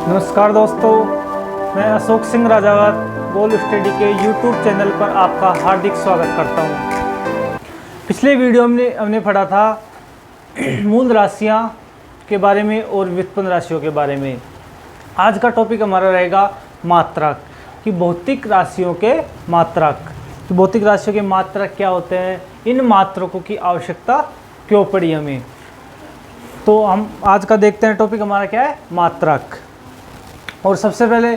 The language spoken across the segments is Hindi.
नमस्कार दोस्तों, मैं अशोक सिंह राजावत गोल स्टडी के YouTube चैनल पर आपका हार्दिक स्वागत करता हूं। पिछले वीडियो में हमने पढ़ा था मूल राशियां के बारे में और व्युत्पन्न राशियों के बारे में। आज का टॉपिक हमारा रहेगा मात्रक, कि भौतिक राशियों के मात्रक। तो भौतिक राशियों के मात्रक क्या होते हैं, इन मात्रकों की आवश्यकता क्यों पड़ी हमें। तो हम आज का देखते हैं, टॉपिक हमारा क्या है, मात्रक। और सबसे पहले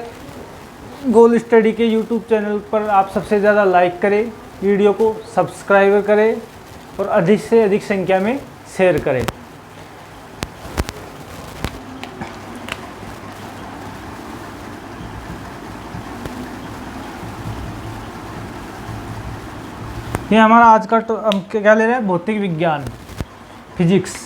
गोल स्टडी के YouTube चैनल पर आप सबसे ज़्यादा लाइक करें, वीडियो को सब्सक्राइब करें और अधिक से अधिक संख्या में शेयर करें। ये हमारा आज का हम क्या ले रहे हैं, भौतिक विज्ञान, फिजिक्स।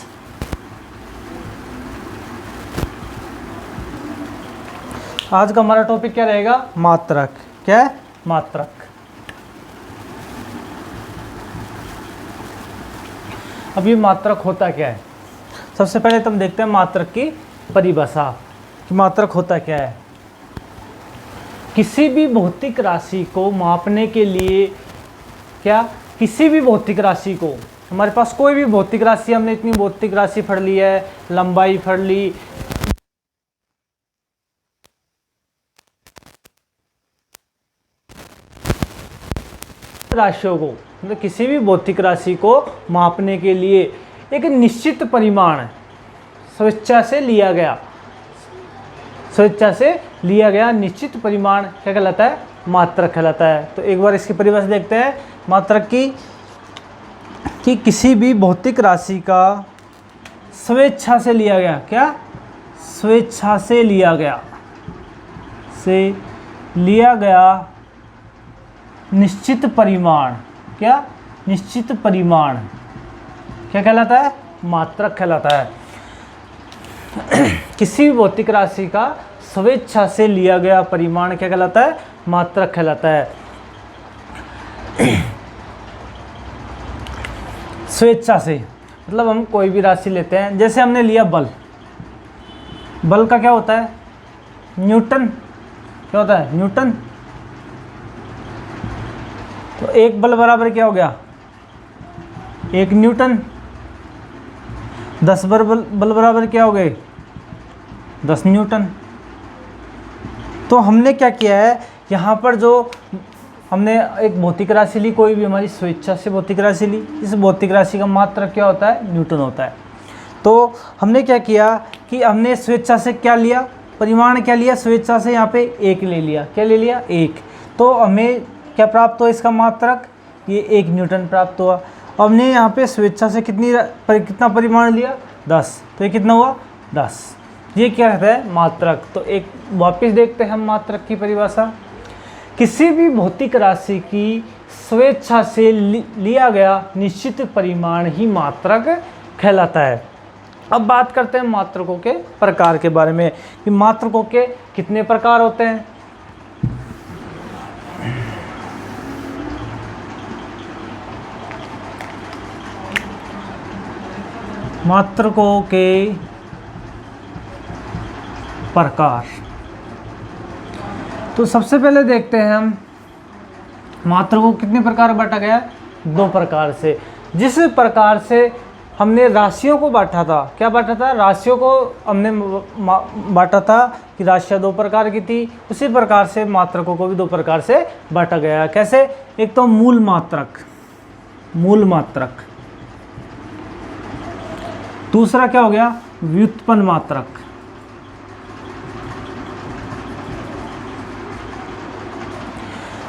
आज का हमारा टॉपिक क्या रहेगा, मात्रक। क्या है, मात्रक। अब ये मात्रक होता क्या है, सबसे पहले तुम देखते हैं मात्रक की परिभाषा कि मात्रक होता क्या है। किसी भी भौतिक राशि को मापने के लिए, क्या, किसी भी भौतिक राशि को, हमारे पास कोई भी भौतिक राशि, हमने इतनी भौतिक राशि पढ़ ली है, लंबाई पढ़ ली, राशियों को, मतलब किसी भी भौतिक राशि को मापने के लिए एक निश्चित परिमाण स्वेच्छा से लिया गया निश्चित परिमाण क्या कहलाता है, मात्रक कहलाता है। तो एक बार इसकी परिभाषा देखते हैं मात्रक की, कि किसी भी भौतिक राशि का स्वेच्छा से लिया गया, क्या, स्वेच्छा से लिया गया निश्चित परिमाण, क्या, निश्चित परिमाण क्या कहलाता है, मात्रक कहलाता है। किसी भी भौतिक राशि का स्वेच्छा से लिया गया परिमाण क्या कहलाता है, मात्रक कहलाता है। स्वेच्छा से मतलब हम कोई भी राशि लेते हैं, जैसे हमने लिया बल। बल का क्या होता है, न्यूटन। क्या होता है, न्यूटन। तो एक बल बराबर क्या हो गया, 1 न्यूटन। 10 बल बराबर क्या हो गए, 10 न्यूटन। तो हमने क्या किया है, यहाँ पर जो हमने एक भौतिक राशि ली, कोई भी हमारी स्वेच्छा से भौतिक राशि ली, इस भौतिक राशि का मात्रक क्या होता है, न्यूटन होता है। तो हमने क्या किया कि हमने स्वेच्छा से क्या लिया, परिमाण क्या लिया, स्वेच्छा से यहाँ पे 1 ले लिया। क्या ले लिया, 1। तो हमें क्या प्राप्त हुआ, इसका मात्रक, ये 1 न्यूटन प्राप्त हुआ। हमने यहाँ पे स्वेच्छा से कितना परिमाण लिया, 10। तो ये कितना हुआ, 10। ये क्या कहता है, मात्रक। तो एक वापस देखते हैं हम मात्रक की परिभाषा। किसी भी भौतिक राशि की स्वेच्छा से लिया गया निश्चित परिमाण ही मात्रक कहलाता है। अब बात करते हैं मात्रकों के प्रकार के बारे में, कि मात्रकों के कितने प्रकार होते हैं। मात्रकों के प्रकार, तो सबसे पहले देखते हैं हम मात्रकों को कितने प्रकार बांटा गया है, 2 प्रकार से। जिस प्रकार से हमने राशियों को बांटा था, क्या बांटा था, राशियों को हमने बांटा था कि राशियाँ 2 प्रकार की थी, उसी प्रकार से मात्रकों को भी 2 प्रकार से बांटा गया है। कैसे, एक तो मूल मात्रक, दूसरा क्या हो गया, व्युत्पन्न मात्रक।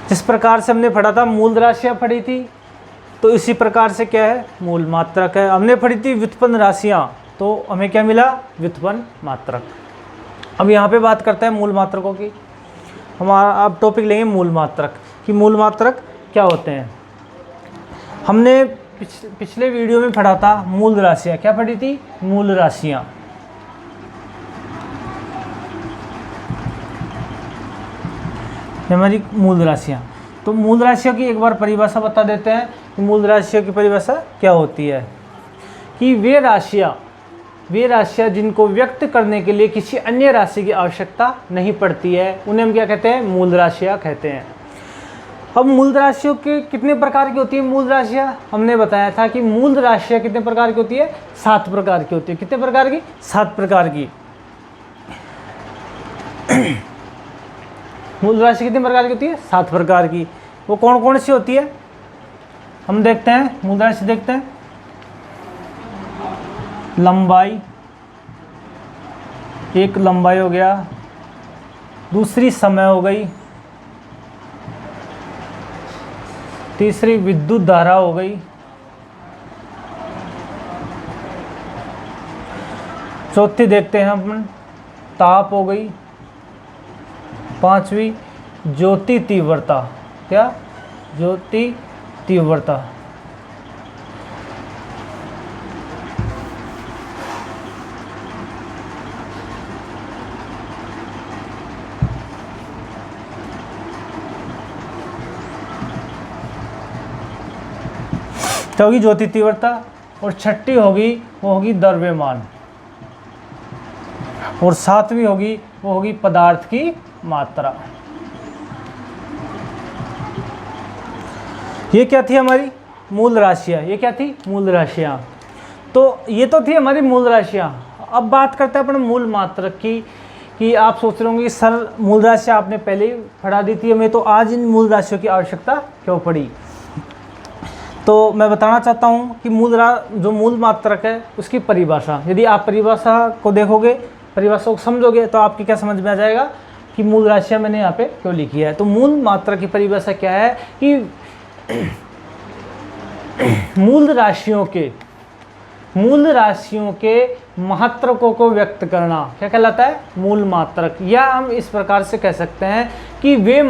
जिस प्रकार से हमने पढ़ा था, मूल राशियां पढ़ी थी, तो इसी प्रकार से क्या है, मूल मात्रक है। हमने पढ़ी थी व्युत्पन्न राशियां, तो हमें क्या मिला, व्युत्पन्न मात्रक। अब यहाँ पे बात करते हैं मूल मात्रकों की। हमारा अब टॉपिक लेंगे मूल मात्रक, कि मूल मात्रक क्या होते हैं। हमने पिछले वीडियो में पढ़ा था मूल राशियां, क्या पढ़ी थी, मूल राशियां। हमारी मूल राशियां, तो मूल राशियों की एक बार परिभाषा बता देते हैं कि मूल राशियों की परिभाषा क्या होती है। कि वे राशियां वे राशियाँ जिनको व्यक्त करने के लिए किसी अन्य राशि की आवश्यकता नहीं पड़ती है, उन्हें हम क्या कहते हैं? मूल राशियाँ कहते हैं। अब मूल राशियों के कितने प्रकार की होती है मूल राशियाँ? हमने बताया था कि मूल राशियाँ कितने प्रकार की होती है? 7 प्रकार की होती है। कितने प्रकार की? 7 प्रकार की। मूल राशि कितने प्रकार की होती है? 7 प्रकार की। वो कौन कौन सी होती है हम देखते हैं। मूल राशि देखते हैं। लंबाई, एक लंबाई हो गया, दूसरी समय हो गई, तीसरी विद्युत धारा हो गई, चौथी देखते हैं अपन ताप हो गई, पांचवी ज्योति तीव्रता। क्या? ज्योति तीव्रता। तो होगी ज्योति तीव्रता। और छठी होगी वो होगी द्रव्यमान। और सातवीं होगी वो होगी पदार्थ की मात्रा। ये क्या थी हमारी? मूल राशियाँ। ये क्या थी? मूल राशियाँ। तो ये तो थी हमारी मूल राशियाँ। अब बात करते हैं अपने मूल मात्रक की। कि आप सोच रहे होंगे सर मूल राशियाँ आपने पहले ही पढ़ा दी थी हमें, तो आज इन मूल राशियों की आवश्यकता क्यों पड़ी? तो मैं बताना चाहता हूँ कि जो मूल मात्रक है उसकी परिभाषा, यदि आप परिभाषा को देखोगे, परिभाषा को समझोगे, तो आपकी क्या समझ में आ जाएगा कि मूल राशियाँ मैंने यहाँ पे क्यों लिखी है। तो मूल मात्रक की परिभाषा क्या है कि मूल राशियों के मात्रकों को व्यक्त करना क्या कहलाता है? मूल मात्रक। या हम इस प्रकार से कह सकते हैं कि वे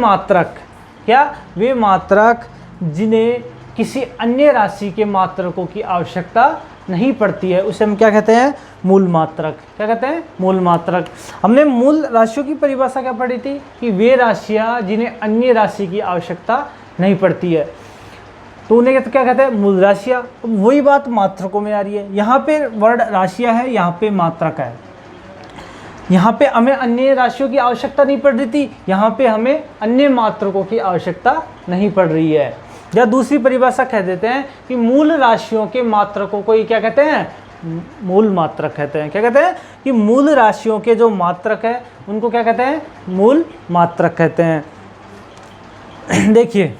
मात्रक जिन्हें किसी अन्य राशि के मात्रकों की आवश्यकता नहीं पड़ती है, उसे हम क्या कहते हैं? मूल मात्रक। क्या कहते हैं? मूल मात्रक। हमने मूल राशियों की परिभाषा क्या पढ़ी थी कि वे राशियाँ जिन्हें अन्य राशि की आवश्यकता नहीं पड़ती है, तो उन्हें तो क्या कहते हैं? मूल राशियाँ। तो वही बात मात्रकों में आ रही है। यहाँ पे वर्ड राशियाँ है, यहाँ पे मात्रक है। यहाँ पे हमें अन्य राशियों की आवश्यकता नहीं पड़ रही थी, यहाँ पे हमें अन्य मात्रकों की आवश्यकता नहीं पड़ रही है। या दूसरी परिभाषा कह देते हैं कि मूल राशियों के मात्रकों को ये क्या कहते हैं? मूल मात्रक कहते हैं। क्या कहते हैं? कि मूल राशियों के जो मात्रक है उनको क्या कहते हैं? मूल मात्रक कहते हैं। देखिए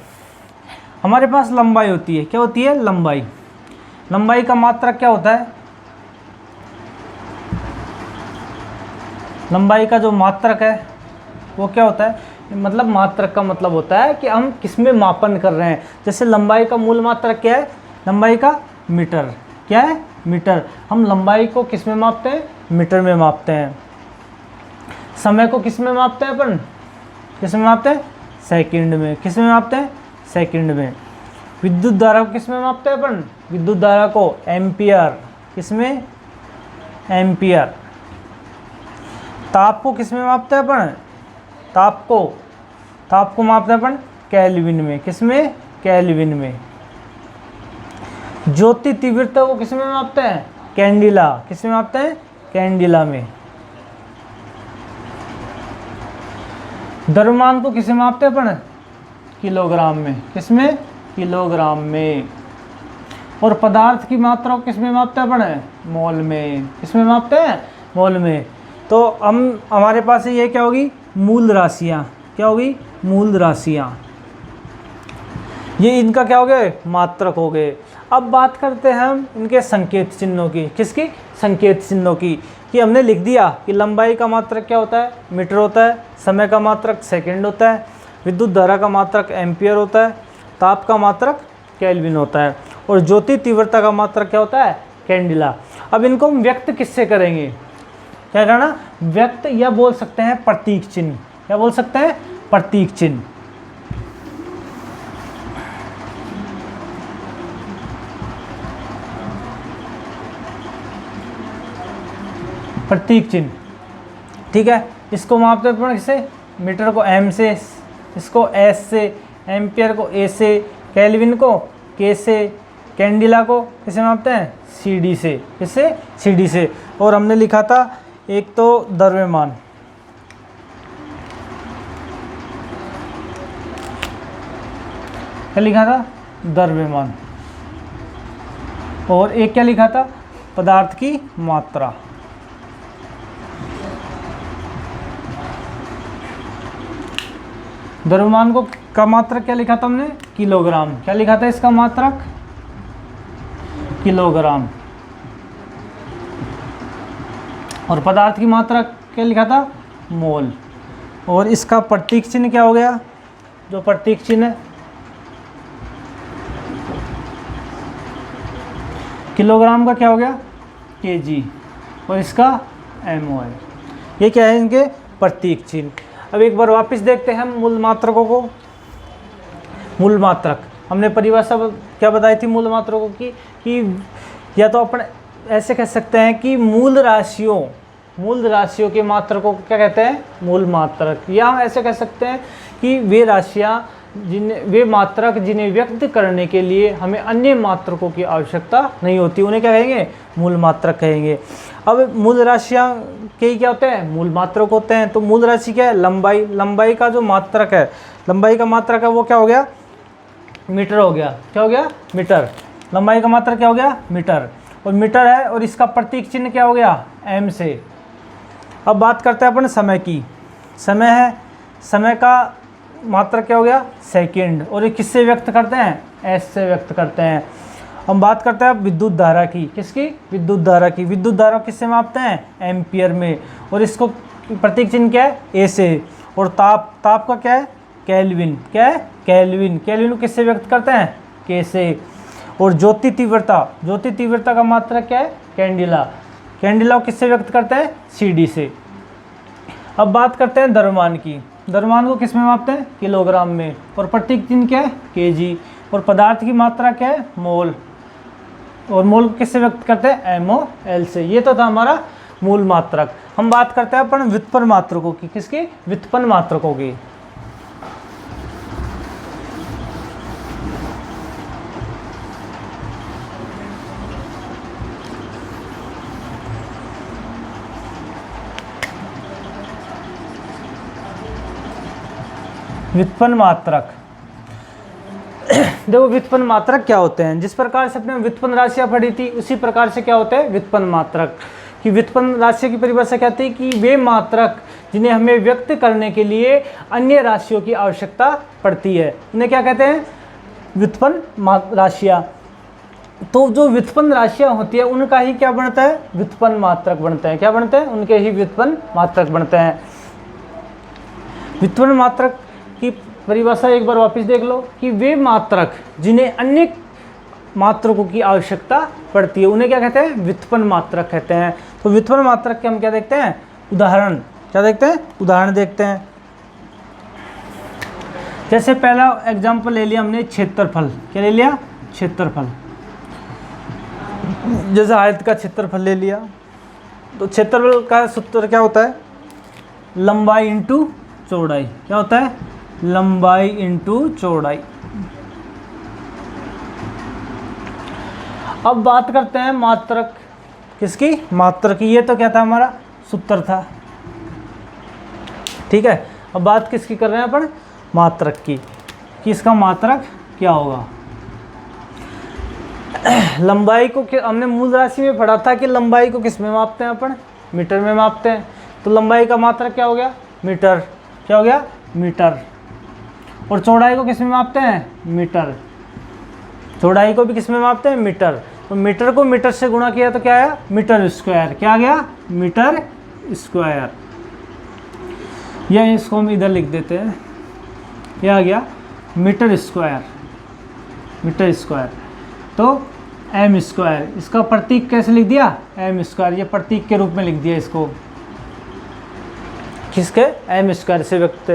हमारे पास लंबाई होती है। क्या होती है? लंबाई। लंबाई का मात्रक क्या होता है? लंबाई का जो मात्रक है वो क्या होता है? मतलब मात्रक का मतलब होता है कि हम किस में मापन कर रहे हैं। जैसे लंबाई का मूल मात्रक क्या है? लंबाई का मीटर। क्या है? मीटर। हम लंबाई को किस में मापते हैं? मीटर में मापते हैं। समय को किस में मापते हैं अपन? किस में मापते हैं? सेकंड में। किस में मापते हैं? सेकंड में। विद्युत धारा को किस में मापते हैं अपन? विद्युत धारा को एम्पियर। किस में? एम्पियर। ताप को किस में मापते हैं अपन? ताप को मापते हैं अपन केल्विन में। किस में? केल्विन में। ज्योति तीव्रता को किस में मापते हैं? कैंडिला। किस में मापते हैं? कैंडिला में। द्रव्यमान को किस में मापते हैं अपन? किलोग्राम में। किस में? किलोग्राम में। और पदार्थ की मात्रा को किस में मापते हैं अपन? मोल में। किस में मापते हैं? मोल में। तो हमारे पास ये क्या होगी? मूल राशियाँ। क्या होगी? मूल राशियाँ। ये इनका क्या हो गए? मात्रक हो गए। अब बात करते हैं हम इनके संकेत चिन्हों की। किसकी? संकेत चिन्हों की। कि हमने लिख दिया कि लंबाई का मात्रक क्या होता है? मीटर होता है। समय का मात्रक सेकंड होता है। विद्युत धारा का मात्रक एम्पियर होता है। ताप का मात्रक केल्विन होता है। और ज्योति तीव्रता का मात्रक क्या होता है? कैंडिला। अब इनको हम व्यक्त किससे करेंगे? क्या करना? व्यक्त, या बोल सकते हैं प्रतीक चिन्ह। क्या बोल सकते हैं? प्रतीक चिन्ह। प्रतीक चिन्ह। ठीक है। इसको मापते हैं किससे? मीटर को एम से, इसको एस से, एम्पियर को ए से, केल्विन को के से, कैंडिला को किसे मापते हैं, CD से, किससे, CD से। और हमने लिखा था एक तो द्रव्यमान, क्या लिखा था, द्रव्यमान, और एक क्या लिखा था, पदार्थ की मात्रा। द्रव्यमान को का मात्रक क्या लिखा था हमने, किलोग्राम, क्या लिखा था इसका मात्रक, किलोग्राम। और पदार्थ की मात्रा क्या लिखा था, मोल। और इसका प्रतीक चिन्ह क्या हो गया, जो प्रतीक चिन्ह है, किलोग्राम का क्या हो गया, केजी, और इसका MO है। ये क्या है, इनके प्रतीक चिन्ह। अब एक बार वापस देखते हैं मूल मात्रकों को। मूल मात्रक हमने परिभाषा क्या बताई थी मूल मात्रकों की, कि या तो अपन ऐसे कह सकते हैं कि मूल राशियों के मात्रकों को क्या कहते हैं, मूल मात्रक। या हम ऐसे कह सकते हैं कि वे राशियाँ वे मात्रक जिन्हें व्यक्त करने के लिए हमें अन्य मात्रकों की आवश्यकता नहीं होती, उन्हें क्या कहेंगे, मूल मात्रक कहेंगे। अब मूल राशियाँ के क्या होते हैं, मूल मात्रक होते हैं। तो मूल राशि क्या है, लंबाई, लंबाई का जो मात्रक है, लंबाई का मात्रक है वो क्या हो गया, मीटर हो गया, क्या हो गया, मीटर। लंबाई का मात्रक क्या हो गया, मीटर, और मीटर है, और इसका प्रतीक चिन्ह क्या हो गया, M से। अब बात करते हैं अपन समय की। समय है, समय का मात्रक क्या हो गया, सेकंड, और ये किससे व्यक्त करते हैं, S से व्यक्त करते हैं। हम बात करते हैं विद्युत धारा की, किसकी, विद्युत धारा की। विद्युत धारा किससे मापते हैं, एम्पियर में, और इसको प्रतीक चिन्ह क्या है, A से। और ताप, ताप का क्या है, केल्विन, क्या है, केल्विन, केल्विन को किससे व्यक्त करते हैं, K से। और ज्योति तीव्रता, ज्योति तीव्रता का मात्रक क्या है, कैंडिला, कैंडिला को किससे व्यक्त करते हैं, CD से। अब बात करते हैं द्रव्यमान की। द्रव्यमान को किस में मापते हैं, किलोग्राम में, और प्रतीक चिन्ह क्या है, केजी, और पदार्थ की मात्रा क्या है, मोल, और मोल को किससे व्यक्त करते हैं, MOL से। ये तो था हमारा मूल मात्रक। हम बात करते हैं अपन व्युत्पन्न मात्रकों की, किसकी, व्युत्पन्न मात्रकों की। व्युत्पन्न मात्रक, देखो व्युत्पन्न मात्रक क्या होते हैं, जिस प्रकार से अपने व्युत्पन्न राशियां पढ़ी थी उसी प्रकार से क्या होते हैं व्युत्पन्न मात्रक। कि व्युत्पन्न राशि की परिभाषा क्या थी, कि वे मात्रक जिन्हें हमें व्यक्त करने के लिए अन्य राशियों की आवश्यकता पड़ती है, उन्हें क्या कहते हैं, व्युत्पन्न राशियाँ। तो जो व्युत्पन्न राशियाँ होती है उनका ही क्या बनता है, व्युत्पन्न मात्रक बनते हैं। क्या बनते हैं, उनके ही व्युत्पन्न मात्रक बनते हैं। व्युत्पन्न मात्रक की परिभाषा एक बार वापस देख लो, कि वे मात्रक जिन्हें अन्य मात्रकों की आवश्यकता पड़ती है उन्हें क्या कहते हैं, व्युत्पन्न मात्रक कहते हैं। तो व्युत्पन्न मात्रक के हम क्या देखते हैं, उदाहरण, क्या देखते हैं, उदाहरण देखते हैं। जैसे पहला एग्जाम्पल ले लिया हमने क्षेत्रफल, क्या ले लिया, क्षेत्रफल। जैसे आयत का क्षेत्रफल ले लिया, तो क्षेत्रफल का सूत्र क्या होता है, लंबाई इंटू चौड़ाई। क्या होता है, लंबाई इंटू चौड़ाई। अब बात करते हैं मात्रक, किसकी, मात्रक की। ये तो क्या था, हमारा सूत्र था, ठीक है। अब बात किसकी कर रहे हैं अपन, मात्रक की, कि इसका मात्रक क्या होगा। लंबाई को हमने मूल राशि में पढ़ा था कि लंबाई को किस में मापते हैं अपन, मीटर में मापते हैं। तो लंबाई का मात्रक क्या हो गया, मीटर। क्या हो गया, मीटर। और चौड़ाई को किस में मापते हैं, मीटर। चौड़ाई को भी किस में मापते हैं, मीटर। तो मीटर को मीटर से गुणा किया तो क्या आया, मीटर स्क्वायर। क्या आ गया, मीटर स्क्वायर। या इसको हम इधर लिख देते हैं, यह आ गया मीटर स्क्वायर, मीटर स्क्वायर। तो एम स्क्वायर, इसका प्रतीक कैसे लिख दिया, एम स्क्वायर। ये प्रतीक के रूप में लिख दिया इसको, किसके, एम स्क्वायर से व्यक्त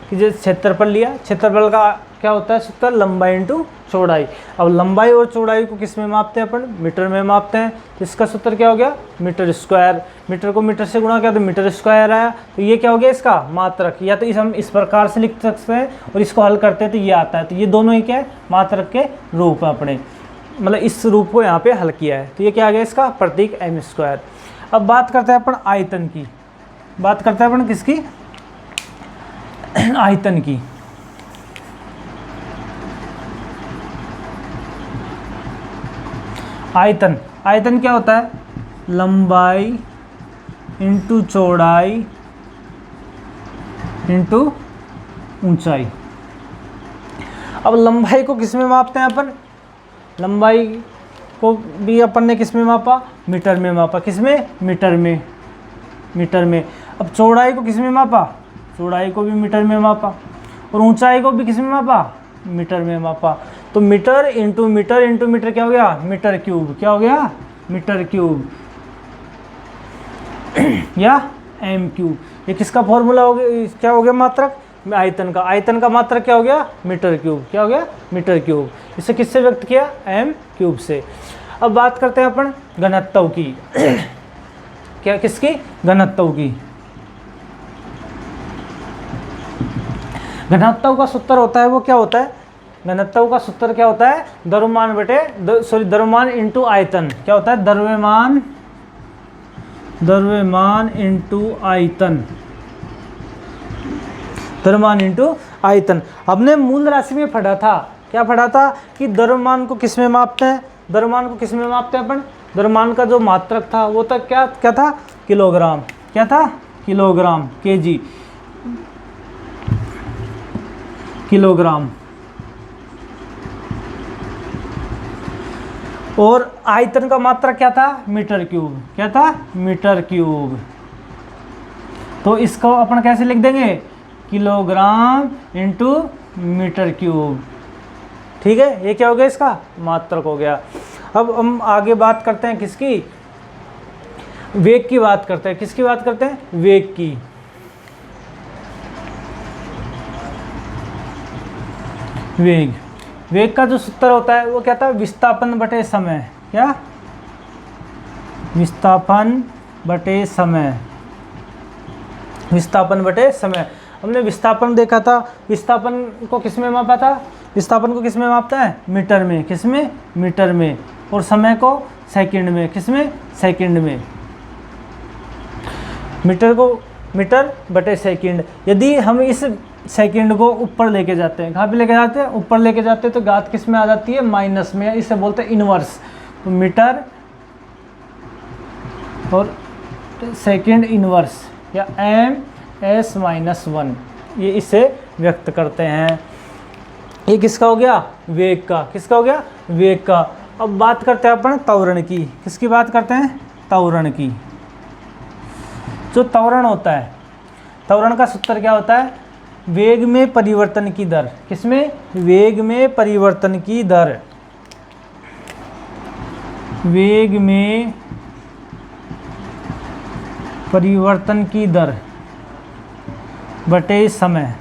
कि जैसे क्षेत्रफल लिया, क्षेत्रफल का क्या होता है सूत्र, लंबाई इंटू चौड़ाई। अब लंबाई और चौड़ाई को किस में मापते हैं अपन, मीटर में मापते हैं। तो इसका सूत्र क्या हो गया, मीटर स्क्वायर। मीटर को मीटर से गुणा किया तो मीटर स्क्वायर आया। तो ये क्या हो गया, इसका मात्रक। या तो हम इस प्रकार से लिख सकते हैं, और इसको हल करते हैं तो ये आता है। तो ये दोनों ही क्या है, मात्रक के रूप है अपने। मतलब इस रूप को यहाँ पे हल किया है। तो ये क्या आ गया इसका प्रतीक m²। अब बात करते हैं अपन आयतन की, बात करते हैं अपन किसकी, आयतन की। आयतन, आयतन क्या होता है, लंबाई इंटू चौड़ाई इंटू ऊंचाई। अब लंबाई को किस में मापते हैं अपन, लंबाई को भी अपन ने किस में मापा, मीटर में मापा, किस में, मीटर में, मीटर में। अब चौड़ाई को किस में मापा, चौड़ाई को भी मीटर में मापा, और ऊंचाई को भी किस में मापा, मीटर में मापा। तो मीटर इंटू मीटर क्या हो गया, मीटर क्यूब, क्या हो गया, मीटर क्यूब या एम क्यूब। ये किसका फॉर्मूला हो गया, क्या हो गया मात्रक, आयतन का, आयतन का मात्रक क्या हो गया, मीटर क्यूब, क्या हो गया, मीटर क्यूब। इसे किससे व्यक्त किया, एम क्यूब से। अब बात करते हैं अपन घनत्व की क्या, किसकी, घनत्व की। घनत्व का सूत्र होता है वो क्या होता है, घनत्व का सूत्र क्या होता है, द्रव्यमान बटे द्रव्यमान इंटू आयतन, क्या होता है, द्रव्यमान, द्रव्यमान इंटू आयतन, द्रव्यमान इंटू आयतन। हमने मूल राशि में पढ़ा था, क्या पढ़ा था कि द्रव्यमान को किस में मापते हैं, द्रव्यमान को किस में मापते हैं अपन, द्रव्यमान का जो मात्रक था वो था क्या, क्या था, किलोग्राम, क्या था, किलोग्राम, केजी, किलोग्राम। और आयतन का मात्रक क्या था, मीटर क्यूब, क्या था, मीटर क्यूब। तो इसको अपन कैसे लिख देंगे, किलोग्राम इंटू मीटर क्यूब, ठीक है। ये क्या हो गया, इसका मात्रक हो गया। अब हम आगे बात करते हैं किसकी, वेग की बात करते हैं, किसकी बात करते हैं, वेग की। वेग, वेग का जो सूत्र होता है वो क्या था, विस्थापन बटे समय, क्या, विस्थापन बटे समय, विस्थापन बटे समय। हमने विस्थापन देखा था, विस्थापन को किस में मापा था, विस्थापन को किस में मापता है, मीटर में, किस में, मीटर में, और समय को सेकंड में, किस में, सेकंड में। मीटर को मीटर बटे सेकंड। यदि हम इस सेकंड को ऊपर लेके जाते हैं, कहाँ पे लेके जाते हैं, ऊपर लेके जाते हैं, तो घात किस में आ जाती है, माइनस में, इसे बोलते हैं इनवर्स। तो मीटर और सेकंड इनवर्स या m(s-1), ये इसे व्यक्त करते हैं। ये किसका हो गया, वेग का, किसका हो गया, वेग का। अब बात करते हैं अपन त्वरण की, किसकी बात करते हैं, त्वरण की। जो त्वरण होता है, त्वरण का सूत्र क्या होता है, वेग में परिवर्तन की दर, किसमें, वेग में परिवर्तन की दर, वेग में परिवर्तन की दर बटे समय।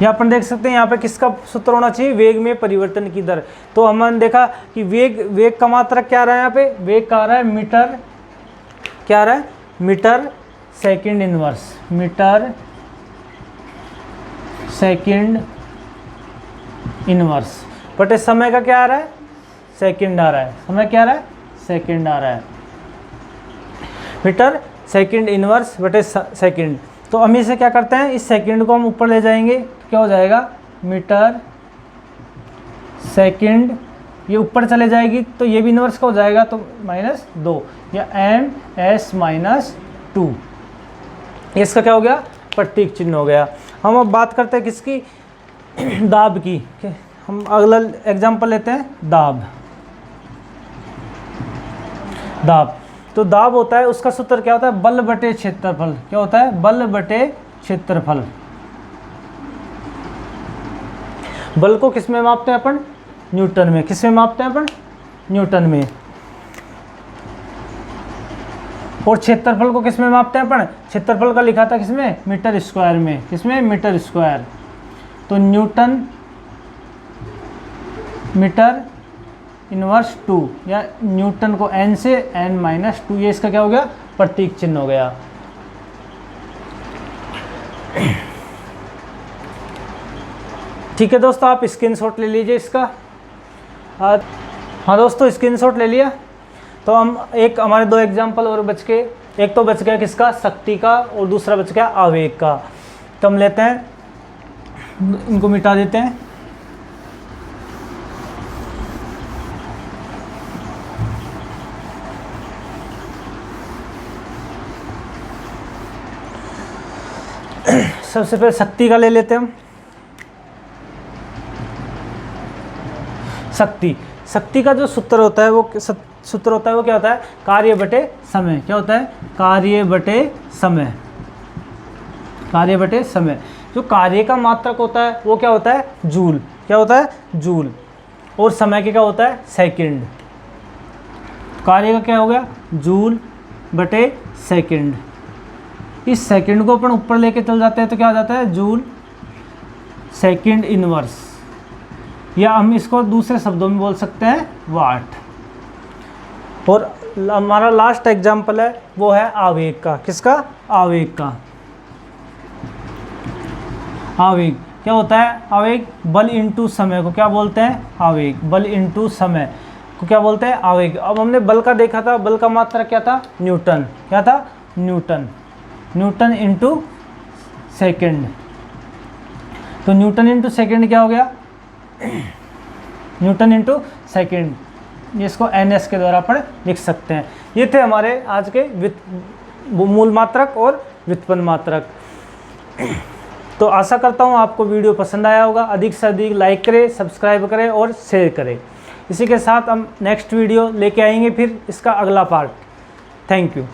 यहाँ अपन देख सकते हैं यहाँ पे किसका सूत्र होना चाहिए, वेग में परिवर्तन की दर। तो हमने देखा कि वेग का मात्रक क्या आ रहा है, यहाँ पे वेग का आ रहा है मीटर, क्या आ रहा है, metre second inverse, metre second inverse बटे समय का क्या आ रहा है, सेकंड आ रहा है, समय क्या आ रहा है, सेकंड आ रहा है, मीटर सेकंड इनवर्स बटे सेकंड। तो हम इसे क्या करते हैं, इस सेकंड को हम ऊपर ले जाएंगे, तो क्या हो जाएगा, मीटर सेकंड, ये ऊपर चले जाएगी तो ये भी इनवर्स का हो जाएगा, तो -2 या m(s-2), इसका क्या हो गया, प्रतीक चिन्ह हो गया। हम अब बात करते हैं किसकी, दाब की। हम अगला एग्जांपल लेते हैं, दाब। दाब, तो दाब होता है, उसका सूत्र क्या होता है, बल बटे क्षेत्रफल, क्या होता है, बल बटे क्षेत्रफल। बल को किस में मापते हैं अपन, न्यूटन में, किस में मापते हैं अपन, न्यूटन में। और क्षेत्रफल को किस में मापते हैं अपन, क्षेत्रफल का लिखा था किसमें, मीटर स्क्वायर में, किसमें, मीटर स्क्वायर। तो न्यूटन मीटर इनवर्स 2 या न्यूटन को n से n-2, ये इसका क्या हो गया, प्रतीक चिन्ह हो गया। ठीक है दोस्तों, आप स्क्रीनशॉट ले लीजिए इसका। हाँ दोस्तों, स्क्रीनशॉट ले लिया। तो हम एक हमारे 2 एग्जाम्पल और बच के, एक तो बच गया किसका, शक्ति का, और दूसरा बच गया आवेग का। तो हम लेते हैं, इनको मिटा देते हैं। सबसे पहले शक्ति का ले लेते हैं हम। शक्ति का जो सूत्र होता है वो क्या होता है, कार्य बटे समय। क्या होता है, कार्य बटे समय। कार्य बटे समय। जो कार्य का मात्रक होता है वो क्या होता है, जूल। क्या होता है, जूल। और समय के क्या होता है, सेकंड। कार्य का क्या हो गया, जूल बटे सेकंड। इस सेकंड को अपन ऊपर लेके चल जाते हैं तो क्या आ जाता है, जूल सेकंड इनवर्स, या हम इसको दूसरे शब्दों में बोल सकते हैं वाट। और हमारा लास्ट एग्जाम्पल है वो है आवेग का। किसका, आवेग का। आवेग क्या होता है, आवेग बल इंटू समय को क्या बोलते हैं, आवेग। बल इंटू समय को क्या बोलते हैं, आवेग। अब हमने बल का देखा था, बल का मात्रक क्या था, न्यूटन। क्या था, न्यूटन। Newton into second. तो न्यूटन इंटू सेकेंड क्या हो गया, न्यूटन इंटू सेकेंड। इसको NS के द्वारा अपन लिख सकते हैं। ये थे हमारे आज के मूल मात्रक और व्युत्पन्न मात्रक। तो आशा करता हूँ आपको वीडियो पसंद आया होगा। अधिक से अधिक लाइक करें, सब्सक्राइब करें और शेयर करें। इसी के साथ हम नेक्स्ट वीडियो लेके आएंगे फिर इसका अगला पार्ट। Thank you.